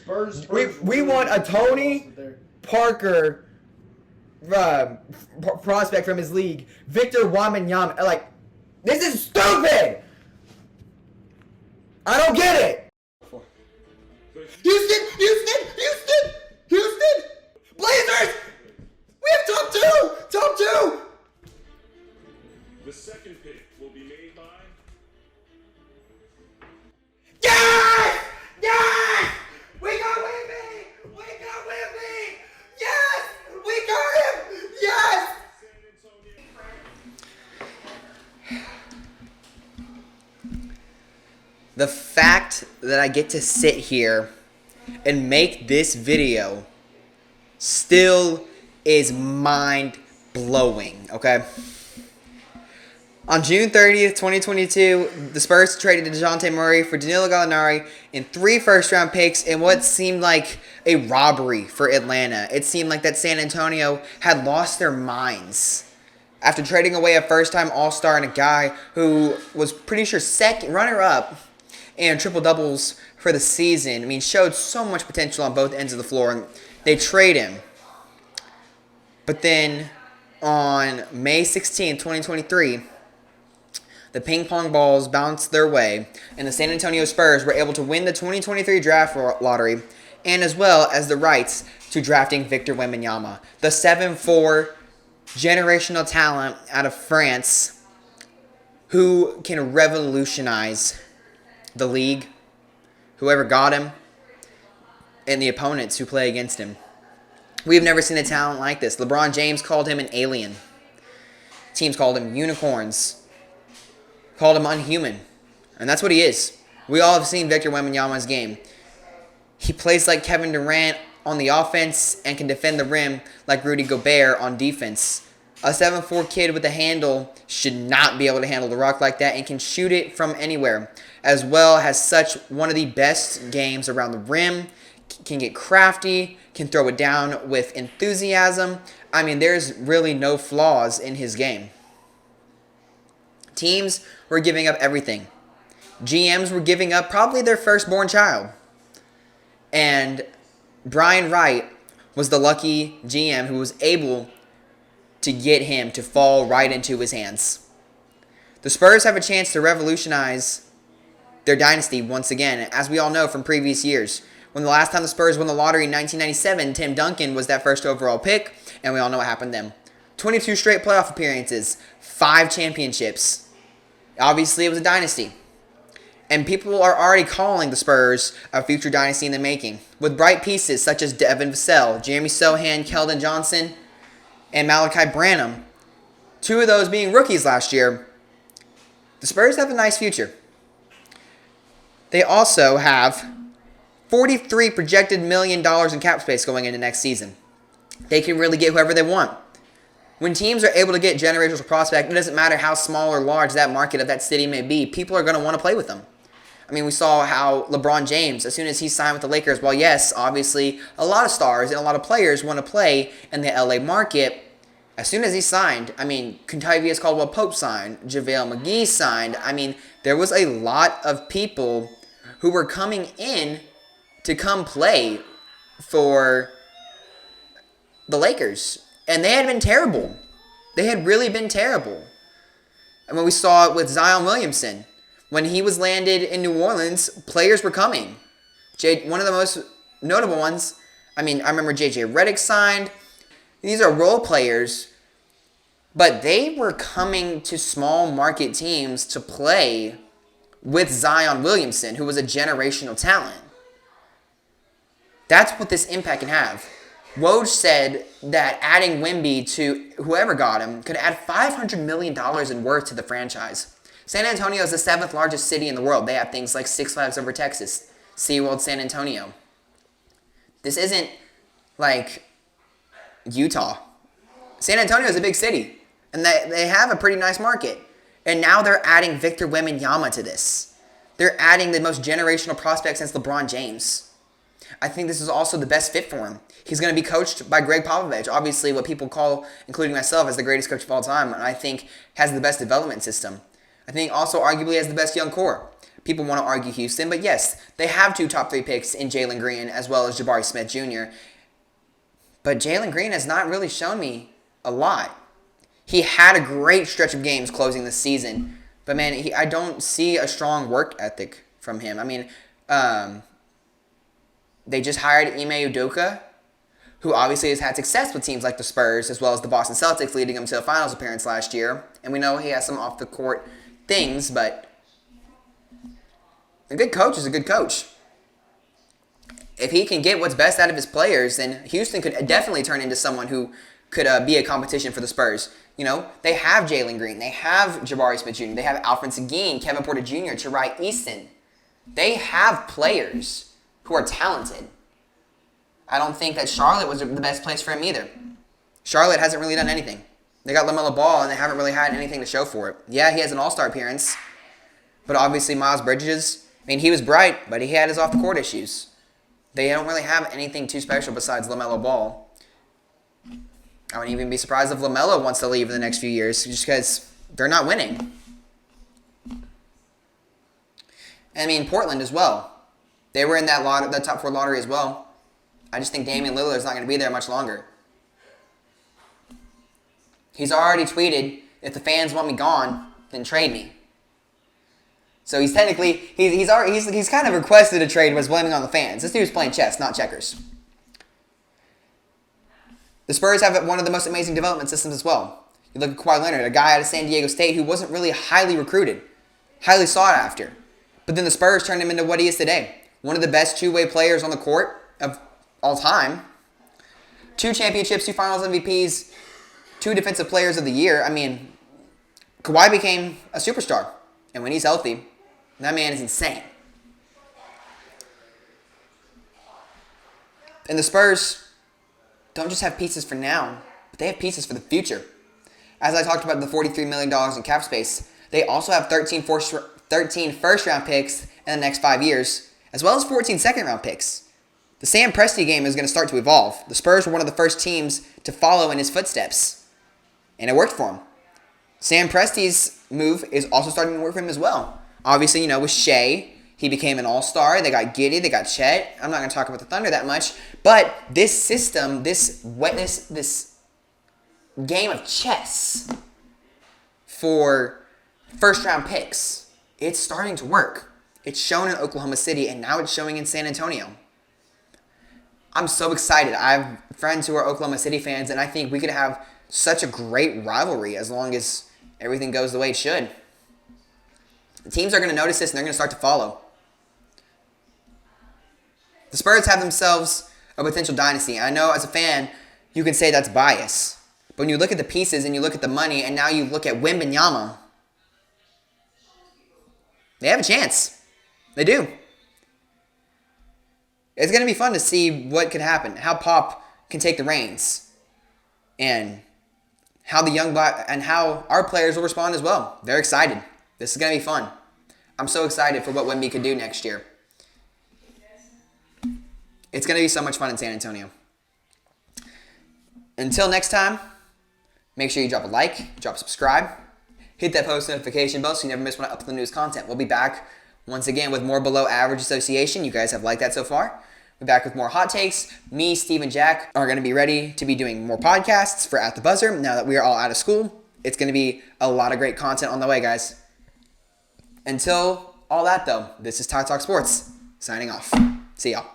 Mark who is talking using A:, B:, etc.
A: We want a Tony Parker prospect from his league, Victor Wembanyama. Like, this is stupid. I don't get it. Houston, Blazers. We have top two.
B: The second pick will be made by...
A: Yes! We got Wemby! Yes! We got him! Yes!
B: San Antonio.
C: The fact that I get to sit here and make this video still is mind-blowing, okay? On June 30th, 2022, the Spurs traded DeJounte Murray for Danilo Gallinari and 3 first-round picks in what seemed like a robbery for Atlanta. It seemed like that San Antonio had lost their minds after trading away a first-time All-Star and a guy who was pretty sure second runner-up and triple-doubles for the season. I mean, showed so much potential on both ends of the floor, and they trade him. But then on May 16th, 2023, the ping pong balls bounced their way, and the San Antonio Spurs were able to win the 2023 draft lottery, and as well as the rights to drafting Victor Wembanyama, the 7'4" generational talent out of France who can revolutionize the league, whoever got him, and the opponents who play against him. We've never seen a talent like this. LeBron James called him an alien. Teams called him unicorns. Called him unhuman. And that's what he is. We all have seen Victor Wembanyama's game. He plays like Kevin Durant on the offense and can defend the rim like Rudy Gobert on defense. A 7'4" kid with a handle should not be able to handle the rock like that and can shoot it from anywhere. As well, has such one of the best games around the rim, can get crafty, can throw it down with enthusiasm. I mean, there's really no flaws in his game. Teams were giving up everything. GMs were giving up probably their firstborn child. And Brian Wright was the lucky GM who was able to get him to fall right into his hands. The Spurs have a chance to revolutionize their dynasty once again, as we all know from previous years. When the last time the Spurs won the lottery in 1997, Tim Duncan was that first overall pick, and we all know what happened then. 22 straight playoff appearances, 5 championships. Obviously, it was a dynasty. And people are already calling the Spurs a future dynasty in the making, with bright pieces such as Devin Vassell, Jeremy Sohan, Keldon Johnson, and Malachi Branham. 2 of those being rookies last year. The Spurs have a nice future. They also have $43 projected million in cap space going into next season. They can really get whoever they want. When teams are able to get generational prospect, it doesn't matter how small or large that market of that city may be, people are going to want to play with them. I mean, we saw how LeBron James, as soon as he signed with the Lakers, well, yes, obviously, a lot of stars and a lot of players want to play in the LA market. As soon as he signed, I mean, Contavious Caldwell-Pope signed, JaVale McGee signed. I mean, there was a lot of people who were coming in to come play for the Lakers. And they had been terrible. They had really been terrible. I mean, we saw it with Zion Williamson. When he was landed in New Orleans, players were coming. One of the most notable ones, I mean, I remember J.J. Redick signed. These are role players, but they were coming to small market teams to play with Zion Williamson, who was a generational talent. That's what this impact can have. Woj said that adding Wemby to whoever got him could add $500 million in worth to the franchise. San Antonio is the 7th largest city in the world. They have things like Six Flags Over Texas, SeaWorld San Antonio. This isn't like Utah. San Antonio is a big city, and they have a pretty nice market. And now they're adding Victor Wembanyama to this. They're adding the most generational prospect since LeBron James. I think this is also the best fit for him. He's going to be coached by Greg Popovich, obviously what people call, including myself, as the greatest coach of all time, and I think has the best development system. I think also arguably has the best young core. people want to argue Houston, but yes, they have 2 top 3 picks in Jalen Green as well as Jabari Smith Jr. But Jalen Green has not really shown me a lot. He had a great stretch of games closing the season, but man, I don't see a strong work ethic from him. I mean, they just hired Ime Udoka, who obviously has had success with teams like the Spurs as well as the Boston Celtics, leading him to a finals appearance last year. And we know he has some off-the-court things, but a good coach is a good coach. If he can get what's best out of his players, then Houston could definitely turn into someone who could be a competition for the Spurs. You know, they have Jalen Green. They have Jabari Smith Jr. They have Alfred Seguin, Kevin Porter Jr., Tari Easton. They have players who are talented. I don't think that Charlotte was the best place for him either. Charlotte hasn't really done anything. They got LaMelo Ball, and they haven't really had anything to show for it. Yeah, he has an all-star appearance, but obviously Miles Bridges, I mean, he was bright, but he had his off-the-court issues. They don't really have anything too special besides LaMelo Ball. I wouldn't even be surprised if LaMelo wants to leave in the next few years just because they're not winning. I mean, Portland as well. They were in that top 4 lottery as well. I just think Damian Lillard is not going to be there much longer. He's already tweeted, if the fans want me gone, then trade me. So he's technically, he's kind of requested a trade, was blaming on the fans. This dude's playing chess, not checkers. The Spurs have one of the most amazing development systems as well. You look at Kawhi Leonard, a guy out of San Diego State who wasn't really highly recruited, highly sought after. But then the Spurs turned him into what he is today. One of the best two-way players on the court of all time. 2 championships, 2 finals MVPs, 2 defensive players of the year. I mean, Kawhi became a superstar. And when he's healthy, that man is insane. And the Spurs don't just have pieces for now, but they have pieces for the future. As I talked about the $43 million in cap space, they also have 13 first-round picks in the next 5 years, as well as 14 second-round picks. The Sam Presti game is going to start to evolve. The Spurs were one of the first teams to follow in his footsteps, and it worked for him. Sam Presti's move is also starting to work for him as well. Obviously, you know, with Shea, he became an all-star. They got Giddey, they got Chet. I'm not going to talk about the Thunder that much, but this system, this game of chess for first-round picks, it's starting to work. It's shown in Oklahoma City, and now it's showing in San Antonio. I'm so excited. I have friends who are Oklahoma City fans, and I think we could have such a great rivalry as long as everything goes the way it should. The teams are going to notice this, and they're going to start to follow. The Spurs have themselves a potential dynasty. I know as a fan, you can say that's bias. But when you look at the pieces and you look at the money, and now you look at Wembanyama, they have a chance. They do. It's going to be fun to see what could happen, how Pop can take the reins, and how our players will respond as well. They're excited. This is going to be fun. I'm so excited for what Wemby could do next year. It's going to be so much fun in San Antonio. Until next time, make sure you drop a like, drop a subscribe, hit that post notification bell so you never miss when I upload the newest content. We'll be back once again with more below average association. You guys have liked that so far. We'll be back with more hot takes. Me, Steve, and Jack are going to be ready to be doing more podcasts for At the Buzzer now that we are all out of school. It's going to be a lot of great content on the way, guys. Until all that, though, this is Ty Talk Sports, signing off. See y'all.